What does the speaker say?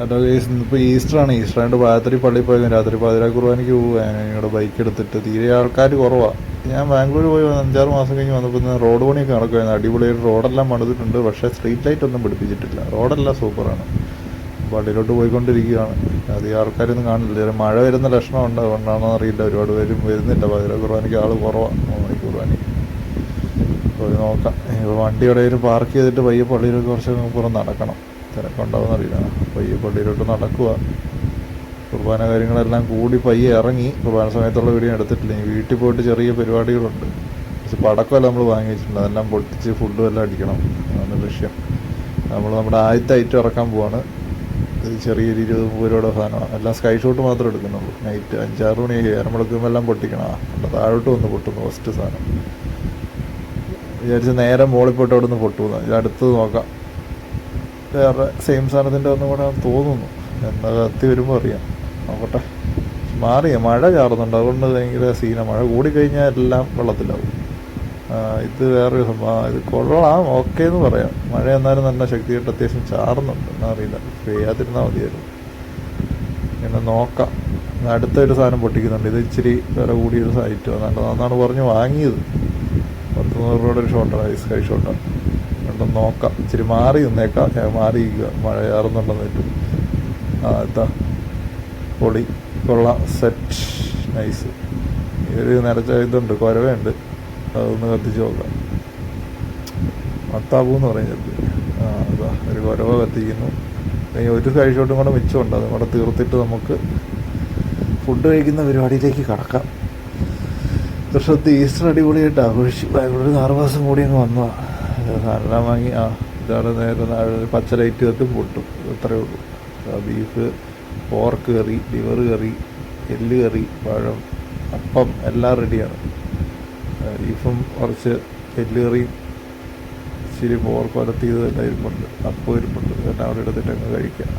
Hello guys, ഇന്നിപ്പോൾ ഈസ്റ്ററാണ്. ഈസ്റ്ററായിട്ട് പാതിരി പള്ളിയിൽ പോയി രാത്രി പാതിരാ കുർബാനയ്ക്ക് പോവുകയാണ്. ഞങ്ങളുടെ ബൈക്ക് എടുത്തിട്ട് തീരെ ആൾക്കാർ കുറവാണ്. ഞാൻ ബാംഗ്ലൂർ പോയി 5-6 മാസം കഴിഞ്ഞ് വന്നപ്പോൾ റോഡ് പണിയൊക്കെ നടക്കുമായിരുന്നു. അടിപൊളിയായിട്ട് റോഡെല്ലാം പണിതിട്ടുണ്ട്. പക്ഷേ സ്ട്രീറ്റ് ലൈറ്റ് ഒന്നും പിടിപ്പിച്ചിട്ടില്ല. റോഡെല്ലാം സൂപ്പറാണ്. പള്ളിയിലോട്ട് പോയിക്കൊണ്ടിരിക്കുകയാണ്. അധികം ആൾക്കാരൊന്നും കാണില്ല. മഴ വരുന്ന ലക്ഷണമുണ്ട്. അതുകൊണ്ടാണോ അറിയില്ല, ഒരുപാട് പേരും വരുന്നില്ല. പാതിരാ കുർബാനയ്ക്ക് ആൾ കുറവാണ്. 3 മണിക്ക് കുർബാനയ്ക്ക് പോയി നോക്കാം. വണ്ടി എവിടെയെങ്കിലും പാർക്ക് ചെയ്തിട്ട് പയ്യെ പള്ളിയിലൊക്കെ കുറച്ച് പുറം നടക്കണം. തിരക്കുണ്ടാവുമെന്ന് അറിയില്ല. പയ്യെ പള്ളിയിലോട്ട് നടക്കുക. കുർബാന കാര്യങ്ങളെല്ലാം കൂടി പയ്യെ ഇറങ്ങി. കുർബാന സമയത്തുള്ള വീഡിയോ എടുത്തിട്ടില്ല. വീട്ടിൽ പോയിട്ട് ചെറിയ പരിപാടികളുണ്ട്. പക്ഷെ പടക്കമല്ല നമ്മൾ വാങ്ങി വെച്ചിട്ടുണ്ട്. അതെല്ലാം പൊട്ടിച്ച് ഫുഡും എല്ലാം അടിക്കണം. അതാണ് ലക്ഷ്യം. നമ്മുടെ ആദ്യത്തെ ഐറ്റം ഇറക്കാൻ പോവാണ്. ഇത് ചെറിയൊരു 20-30 രൂപയുടെ സാധനമാണ്. എല്ലാം സ്കൈ ഷോട്ട് മാത്രമേ എടുക്കുന്നുള്ളൂ. നൈറ്റ് 5-6 മണി നേരം എടുക്കുമ്പോൾ എല്ലാം പൊട്ടിക്കണം. അവിടെ താഴോട്ട് വന്ന് പൊട്ടുന്നു ഫസ്റ്റ് സാധനം. വിചാരിച്ച് നേരെ മോളിൽ പോയിട്ട് അവിടെ നിന്ന് പൊട്ടുന്നു. ഇത് അടുത്തത് നോക്കാം. വേറെ സെയിം സാധനത്തിൻ്റെ ഒന്നും കൂടെ തോന്നുന്നു. എന്നാൽ കത്തി വരുമ്പോൾ അറിയാം. നോക്കട്ടെ. മഴ ചാറുന്നുണ്ട്, അതുകൊണ്ട് ഭയങ്കര സീന. മഴ കൂടിക്കഴിഞ്ഞാൽ എല്ലാം വെള്ളത്തിലാവും. ഇത് വേറൊരു സംഭവം. ഇത് കൊള്ളാം, ഓക്കെ എന്ന് പറയാം. മഴ എന്നാലും നല്ല ശക്തിയായിട്ട് അത്യാവശ്യം ചാറുന്നുണ്ട്. എന്നറിയില്ല, പെയ്യാതിരുന്നാൽ മതിയായിരുന്നു. പിന്നെ നോക്കാം. അടുത്തൊരു സാധനം പൊട്ടിക്കുന്നുണ്ട്. ഇത് ഇച്ചിരി വില കൂടിയൊരു സൈറ്റ് നല്ലതാണെന്നാണ് പറഞ്ഞ് വാങ്ങിയത്. 10-100 രൂപയുടെ ഒരു ഷോട്ടാണ്, സ്കൈ ഷോട്ടാണ്. രണ്ടും നോക്കാം. ഇച്ചിരി മാറി നിന്നേക്കാം. മാറിയിരിക്കുക, മഴ ചാറുന്നുണ്ടെന്നിട്ട്. എത്താ പൊളി, കൊള്ളാം, സെറ്റ്, നൈസ്. ഒരു നിറച്ച ഇതുണ്ട്, കുരവയുണ്ട്. അതൊന്ന് കത്തിച്ച് നോക്കാം. മത്താപ്പൂന്ന് പറയുന്നത്. അതാ ഒരു കുരവ കത്തിക്കുന്നു. ഒരു സ്കൈ ഷോട്ടും കൂടെ മിച്ചമുണ്ട്. അതും കൂടെ തീർത്തിട്ട് നമുക്ക് ഫുഡ് കഴിക്കുന്ന പരിപാടിയിലേക്ക് കടക്കാം. വർഷത്തെ ഈസ്റ്റർ അടിപൊളിയായിട്ട് ആഘോഷിച്ചു. ബാംഗ്ലൂർ 6 മാസം കൂടി അങ്ങ് വന്നതാണ്. സാധനം വാങ്ങി. ഇതാണ് നേരെ പച്ച ലൈറ്റ് കത്തും പൊട്ടും. ഇത്രയേ ഉള്ളൂ. ബീഫ്, പോർക്ക് കറി, ലിവർ കറി, എല്ല് കറി, പഴം, അപ്പം എല്ലാം റെഡിയാണ്. ബീഫും കുറച്ച് എല്ല് കറിയും ഇച്ചിരി പോർക്ക് വലത്തിയതും എല്ലാം ഇരിപ്പുണ്ട്. അപ്പം ഇരിപ്പുണ്ട്. എല്ലാം അവിടെ എടുത്തിട്ട് അങ്ങ് കഴിക്കാം.